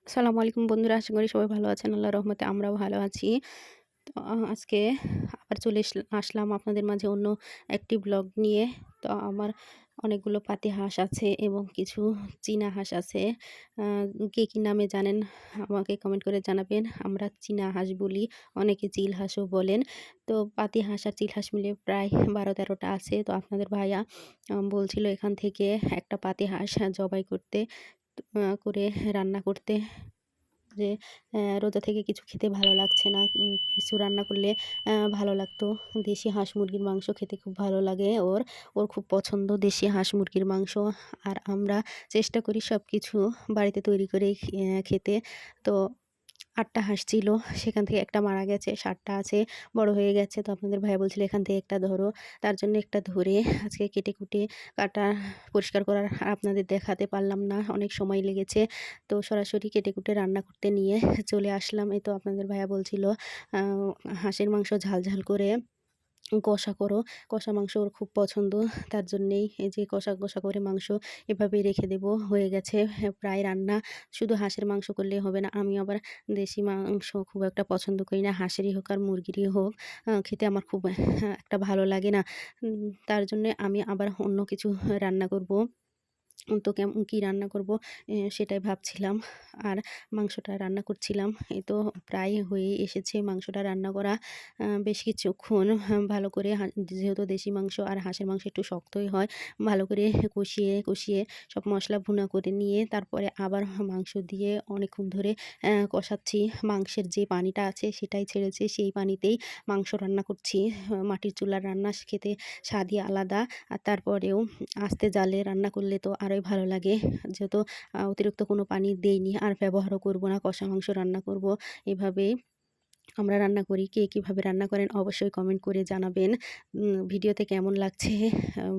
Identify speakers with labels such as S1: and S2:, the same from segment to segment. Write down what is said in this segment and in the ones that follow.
S1: আসসালামু আলাইকুম বন্ধুরা, আশা করি সবাই ভালো আছেন। আল্লাহর রহমতে আমরাও ভালো আছি। তো আজকে আবার চলে আসলাম আপনাদের মাঝে অন্য একটি ব্লগ নিয়ে। তো আমার অনেকগুলো পাতি হাঁস আছে এবং কিছু চীনা হাঁস আছে। আ কে কি নামে জানেন আমাকে কমেন্ট করে জানাবেন। আমরা চীনা হাঁস বলি, অনেকে চিল হাঁসও বলেন। তো পাতি হাঁস আর চিল হাঁস মিলে প্রায় ১২-১৩ টা আছে। তো আপনাদের ভাইয়া বলছিল এখান থেকে একটা পাতি হাঁস জবাই করতে, করে রান্না করতে। যে রোজা থেকে কিছু খেতে ভালো লাগছে না। কিছু রান্না করলে ভালো লাগতো। দেশি হাঁস মুরগির মাংস খেতে খুব ভালো লাগে ওর। ওর খুব পছন্দ দেশি হাঁস মুরগির মাংস। আর আমরা চেষ্টা করি সবকিছু বাড়িতে তৈরি করেই খেতে। তো ৮ টা হাঁস ছিল। সেখান থেকে একটা মারা গেছে, ৭ টা আছে, বড় হয়ে গেছে। তো আপনাদের ভাইয়া বলছিল, "এখান থেকে একটা ধরো।" তার জন্য একটা ধরে আজকে কেটে-কুটে কাটা পরিষ্কার করার আর আপনাদের দেখাতে পারলাম না। অনেক সময় লেগেছে। তো সরাসরি কেটে-কুটে রান্না করতে নিয়ে চলে আসলাম। এই তো আপনাদের ভাইয়া বলছিল, আ হাঁসের মাংস ঝাল, ঝাল করে কষা করো। কষা মাংস ওর খুব পছন্দ। তার জন্যেই এই যে কষা, কষা করে মাংস এভাবেই রেখে দেব। হয়ে গেছে প্রায় রান্না। শুধু হাঁসের মাংস করলেই হবে না। আমি আবার দেশি মাংস খুব একটা পছন্দ করি না। হাঁসেরই হোক আর মুরগিরই হোক, খেতে আমার খুব একটা ভালো লাগে না। তার জন্যে আমি আবার অন্য কিছু রান্না করব। তো কি রান্না করব সেটাই ভাবছিলাম। আর মাংসটা রান্না করছিলাম। এই তো প্রায় হয়েই এসেছে মাংসটা রান্না করা। বেশ কিছুক্ষণ ভালো করে যেহেতু দেশি মাংস আর হাঁসের মাংস একটু শক্তই হয়। ভালো করে কষিয়ে, কষিয়ে সব মসলা ভুনা করে নিয়ে তারপরে আবার মাংস দিয়ে অনেকক্ষণ ধরে কষাচ্ছি। মাংসের যে পানিটা আছে সেটাই ছেড়েছে। সেই পানিতেই মাংস রান্না করছি। মাটির চুলার রান্না খেতে স্বাদই আলাদা। আর তারপরেও আস্তে জালে রান্না করলে তো আরোই ভালো লাগে। যেহেতু অতিরিক্ত কোনো পানি দেইনি আর ব্যবহারও করব না। কষা মাংস রান্না করব। এভাবেই আমরা রান্না করি। কে কিভাবে রান্না করেন অবশ্যই কমেন্ট করে জানাবেন। ভিডিওতে কেমন লাগছে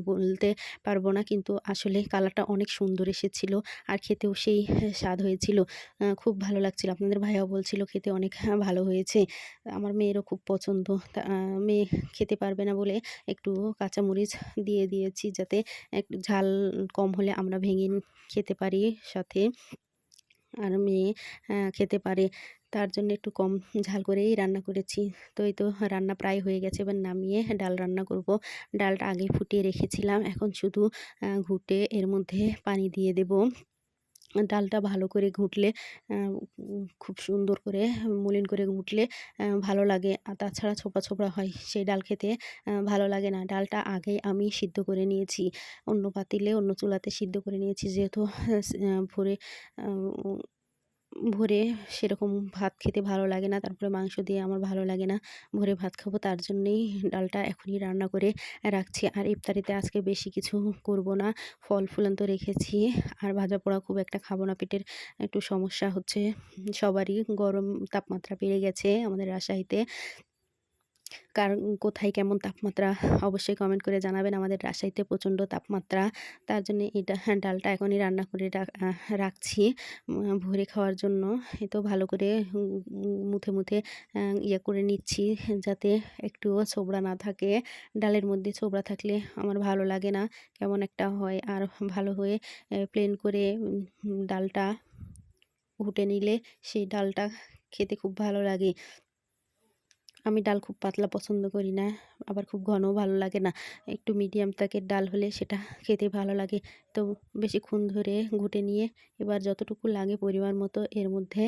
S1: বলতে পারব না। কিন্তু আসলে কালারটা অনেক সুন্দর এসেছিল। আর খেতেও সেই স্বাদ হয়েছিল। খুব ভালো লাগছিল। আপনাদের ভাইয়াও বলছিল খেতে অনেক ভালো হয়েছে। আমার মেয়েরও খুব পছন্দ। মেয়ে খেতে পারবে না বলে একটু কাঁচামরিচ দিয়ে দিয়েছি, যাতে একটু ঝাল কম হলে আমরা ভেঙে খেতে পারি সাথে। আর মেয়ে খেতে পারে। তার জন্য একটু কম ঝাল করেই রান্না করেছি। তো এই তো রান্না প্রায় হয়ে গেছে। এবার নামিয়ে ডাল রান্না করব। ডালটা আগে ফুটিয়ে রেখেছিলাম। এখন শুধু ঘুটে এর মধ্যে পানি দিয়ে দেব। ডালটা ভালো করে ঘুটলে, আ খুব সুন্দর করে মলিন করে ঘুটলে ভালো লাগে। আর তাছাড়া ছোপড়া, ছোপড়া হয়। সেই ডাল খেতে ভালো লাগে না। ডালটা আগেই আমি সিদ্ধ করে নিয়েছি। অন্য পাতিলে, অন্য চুলাতে সিদ্ধ করে নিয়েছি। যেহেতু ভোরে আ ভোরে সেরকম ভাত খেতে ভালো লাগে না। তারপরে মাংস দিয়ে আমার ভালো লাগে না। ভোরে ভাত খাবো, তার জন্যেই ডালটা এখনই রান্না করে রাখছি। আর ইফতারিতে আজকে বেশি কিছু করব না। ফল-ফুল আন্ত রেখেছি। আর ভাজা-পোড়া খুব একটা খাবো না। পেটের একটু সমস্যা হচ্ছে সবারই। গরম তাপমাত্রা বেড়ে গেছে আমাদের রাজশাহীতে। কার কোথায় কেমন তাপমাত্রা অবশ্যই কমেন্ট করে জানাবেন। আমাদের রাজশাহীতে প্রচণ্ড তাপমাত্রা। তার জন্য এটা ডালটা এখনই রান্না করে রাখছি ভোরে খাওয়ার জন্য। এই তো ভালো করে মুথে, মুথে ইয়ে করে নিচ্ছি, যাতে একটুও ছোবড়া না থাকে। ডালের মধ্যে ছোবড়া থাকলে আমার ভালো লাগে না। কেমন একটা হয়। আর ভালো হয়ে প্লেন করে ডালটা ঘুটে নিলে সেই ডালটা খেতে খুব ভালো লাগে। আমি ডাল খুব পাতলা পছন্দ করি না, আবার খুব ঘনও ভালো লাগে না। একটু মিডিয়াম তাকের ডাল হলে সেটা খেতে ভালো লাগে। তো বেশিক্ষণ ধরে ঘুটে নিয়ে এবার যতটুকু লাগে পরিমাণ মতো এর মধ্যে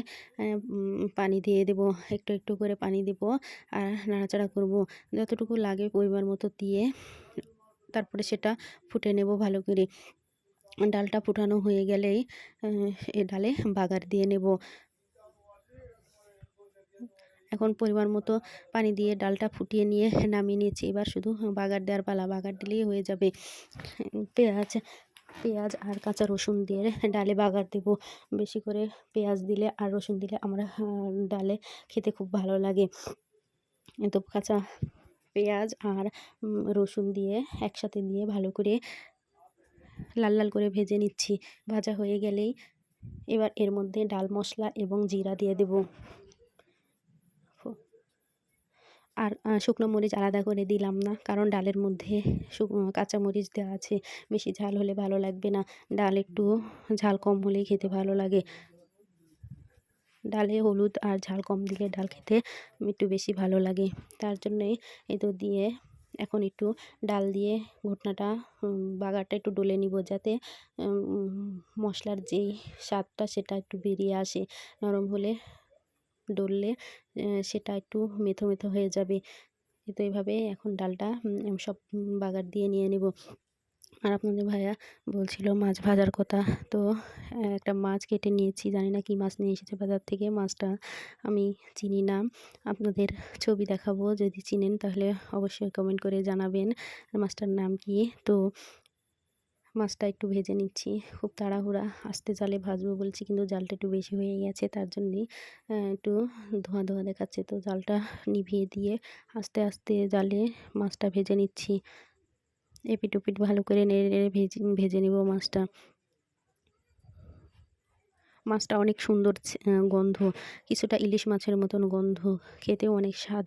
S1: পানি দিয়ে দেবো। একটু, একটু করে পানি দেবো আর নাড়াচাড়া করব। যতটুকু লাগে পরিমাণ মতো দিয়ে তারপরে সেটা ফুটে নেব ভালো করে। ডালটা ফুটানো হয়ে গেলেই আ এ ডালে বাগার দিয়ে নেব। এখন পরিমাণ মতো পানি দিয়ে ডালটা ফুটিয়ে নিয়ে নামিয়ে নিয়েছি। এবার শুধু বাগার দেওয়ার পালা। বাগার দিলেই হয়ে যাবে। পেঁয়াজ পেঁয়াজ আর কাঁচা রসুন দিয়ে ডালে বাগার দেব। বেশি করে পেঁয়াজ দিলে আর রসুন দিলে আমরা ডালে খেতে খুব ভালো লাগে। তো কাঁচা পেঁয়াজ আর রসুন দিয়ে একসাথে দিয়ে ভালো করে লাল, লাল করে ভেজে নিচ্ছি। ভাজা হয়ে গেলেই এবার এর মধ্যে ডাল মশলা এবং জিরা দিয়ে দেব। আর শুকনো মরিচ আলাদা করে দিলাম না। কারণ ডালের মধ্যে কাঁচা মরিচ দেওয়া আছে। বেশি ঝাল হলে ভালো লাগবে না। ডাল একটু ঝাল কম হলেই খেতে ভালো লাগে। ডালে হলুদ আর ঝাল কম দিলে ডাল খেতে একটু বেশি ভালো লাগে। তার জন্যই এই তো দিয়ে এখন একটু ডাল দিয়ে ঘুটনাটা বাগারটা একটু ডলে নিব, যাতে মশলার যেই স্বাদটা সেটা একটু বেরিয়ে আসে। নরম হলে ডললে সেটা একটু মেথো মেথো হয়ে যাবে। তো এইভাবে এখন ডালটা সব বাগার দিয়ে নিয়ে নেব। আর আপনাদের ভাইয়া বলছিল মাছ ভাজার কথা। তো একটা মাছ কেটে নিয়েছি, জানি না কি মাছ নিয়ে এসেছে বাজার থেকে। মাছটা আমি চিনি না, আপনাদের ছবি দেখাবো, যদি চিনেন তাহলে অবশ্যই কমেন্ট করে জানাবেন মাছটার নাম কি। তো মাছটা একটু ভেজে নিচ্ছি, খুব তাড়াহুড়া আস্তে জালে ভাজবো বলছি, কিন্তু জালটা একটু বেশি হয়ে গেছে, তার জন্যই একটু ধোঁয়া ধোঁয়া দেখাচ্ছে। তো জালটা নিভিয়ে দিয়ে আস্তে আস্তে জালে মাছটা ভেজে নিচ্ছি। এপিট ওপিট ভালো করে নেড়ে নেড়ে ভেজে নিব মাছটা। মাছটা অনেক সুন্দর গন্ধ, কিছুটা ইলিশ মাছের মতন গন্ধ, খেতেও অনেক স্বাদ,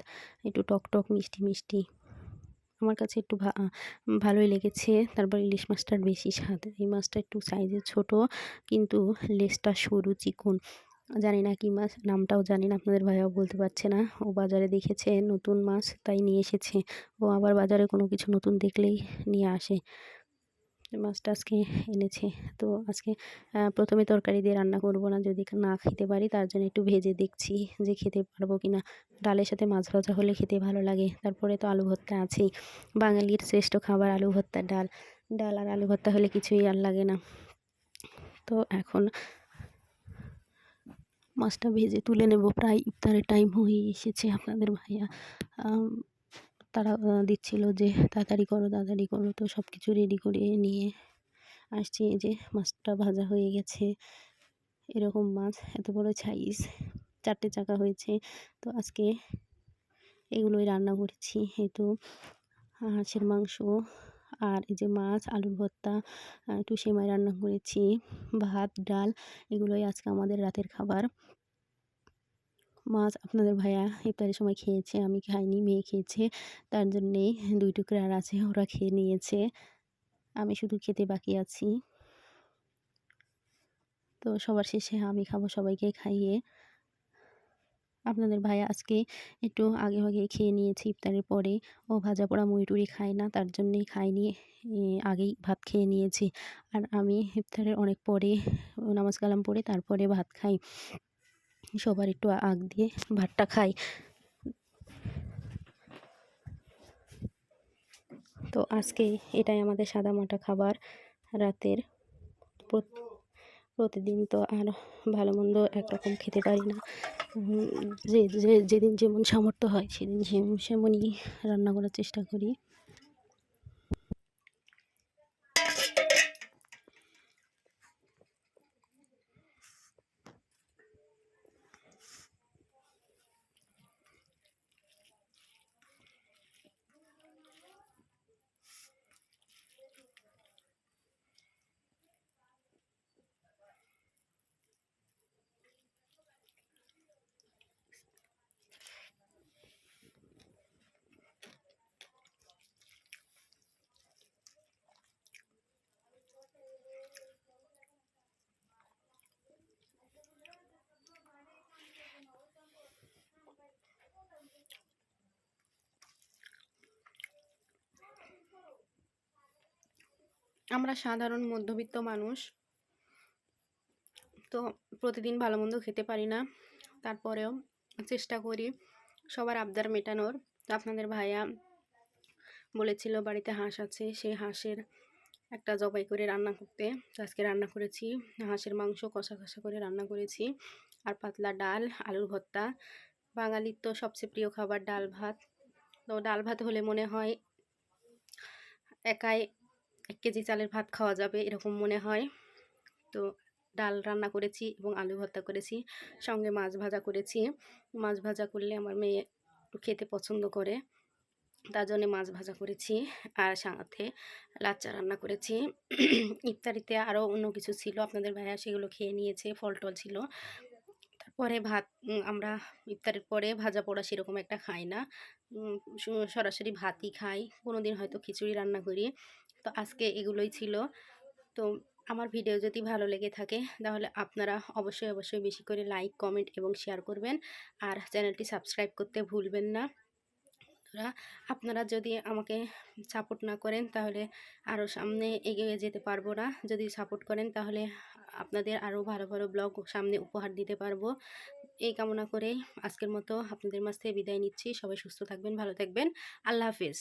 S1: একটু টক টক মিষ্টি মিষ্টি। আমার কাছে একটু ভালোই লেগেছে। তারপর ইলিশ মাছটার বেশি স্বাদ। এই মাছটা একটু সাইজে ছোট, কিন্তু লেজটা সরু চিকন। জানি না কি মাছ, নামটাও জানি না, আপনাদের ভাইয়াও বলতে পারছে না। ও বাজারে দেখেছে নতুন মাছ, তাই নিয়ে এসেছে। ও আবার বাজারে কোনো কিছু নতুন দেখলেই নিয়ে আসে। মাছটা আজকে এনেছে। তো আজকে প্রথমে তরকারি দিয়ে রান্না করব না, যদি না খেতে পারি, তার জন্য একটু ভেজে দেখছি যে খেতে পারবো কিনা। ডালের সাথে মাছ ভাজা হলে খেতে ভালো লাগে। তারপরে তো আলু ভর্তা আছেই, বাঙালির শ্রেষ্ঠ খাবার আলু ভর্তা। ডাল ডাল আর আলু ভর্তা হলে কিছুই আর লাগে না। তো এখন মাছটা ভেজে তুলে নেব, প্রায় ইফতারের টাইম হয়ে এসেছে। আপনাদের ভাইয়া তারা দিচ্ছিল যে তাড়াতাড়ি করো তাড়াতাড়ি করো, তো সব কিছু রেডি করে নিয়ে আসছি। এই যে মাছটা ভাজা হয়ে গেছে। এরকম মাছ এত বড় সাইজ, 4টে চাকা হয়েছে। তো আজকে এগুলোই রান্না করেছি। এই তো হাঁসের মাংস, আর এই যে মাছ, আলুর ভর্তা, একটু সেমাই রান্না করেছি, ভাত ডাল, এগুলোই আজকে আমাদের রাতের খাবার। মাছ আপনাদের ভাইয়া ইফতারের সময় খেয়েছে, আমি খাইনি, মেয়ে খেয়েছে, তার জন্যেই 2 টুকরা আর আছে, ওরা খেয়ে নিয়েছে। আমি শুধু খেতে বাকি আছি। তো সবার শেষে আমি খাবো, সবাইকে খাইয়ে। আপনাদের ভাইয়া আজকে একটু আগে আগেই খেয়ে নিয়েছে ইফতারের পরে। ও ভাজা পোড়া মুড়ি টুড়ি খায় না, তার জন্যেই খায়নি, আগেই ভাত খেয়ে নিয়েছি। আর আমি ইফতারের অনেক পরে, নামাজ কালাম পড়ে তারপরে ভাত খাই। সবার একটু আগ দিয়ে ভাতটা খাই। তো আজকে এটাই আমাদের সাদামাটা খাবার রাতের। প্রতিদিন তো আর ভালো মন্দ একরকম খেতে পারি না। যেদিন যেমন সামর্থ্য হয় সেদিন সেমনই রান্না করার চেষ্টা করি। আমরা সাধারণ মধ্যবিত্ত মানুষ, তো প্রতিদিন ভালো মন্দ খেতে পারি না, তারপরেও চেষ্টা করি সবার আবদার মেটানোর। তো আপনাদের ভাইয়া বলেছিল বাড়িতে হাঁস আছে, সেই হাঁসের একটা জবাই করে রান্না করতে। তো আজকে রান্না করেছি হাঁসের মাংস, কষা কষা করে রান্না করেছি, আর পাতলা ডাল, আলুর ভর্তা। বাঙালির তো সবচেয়ে প্রিয় খাবার ডাল ভাত। তো ডাল ভাত হলে মনে হয় একাই 1 কেজি চালের ভাত খাওয়া যাবে, এরকম মনে হয়। তো ডাল রান্না করেছি এবং আলু ভর্তা করেছি, সঙ্গে মাছ ভাজা করেছি। মাছ ভাজা করলে আমার মেয়ে একটু খেতে পছন্দ করে, তার জন্য মাছ ভাজা করেছি, আর সাথে লাচ্চা রান্না করেছি। ইফতারিতে আরও অন্য কিছু ছিল, আপনাদের ভাইয়া সেগুলো খেয়ে নিয়েছে, ফল টল ছিল। তারপরে ভাত, আমরা ইফতারের পরে ভাজা পোড়া সেরকম একটা খাই না, সরাসরি ভাতই খাই। কোনো দিন হয়তো খিচুড়ি রান্না করি। তো আজকে এগুলোই ছিল। তো আমার ভিডিও যদি ভালো লেগে থাকে তাহলে আপনারা অবশ্যই বেশি করে লাইক, কমেন্ট এবং শেয়ার করবেন। আর চ্যানেলটি সাবস্ক্রাইব করতে ভুলবেন না। বন্ধুরা, আপনারা যদি আমাকে সাপোর্ট না করেন তাহলে আরও সামনে এগিয়ে যেতে পারবো না। যদি সাপোর্ট করেন তাহলে আপনাদের আরও ভালো ব্লগ সামনে উপহার দিতে পারবো। এই কামনা করে আজকের মতো আপনাদের মাঝ থেকে বিদায় নিচ্ছি। সবাই সুস্থ থাকবেন, ভালো থাকবেন। আল্লাহ হাফেজ।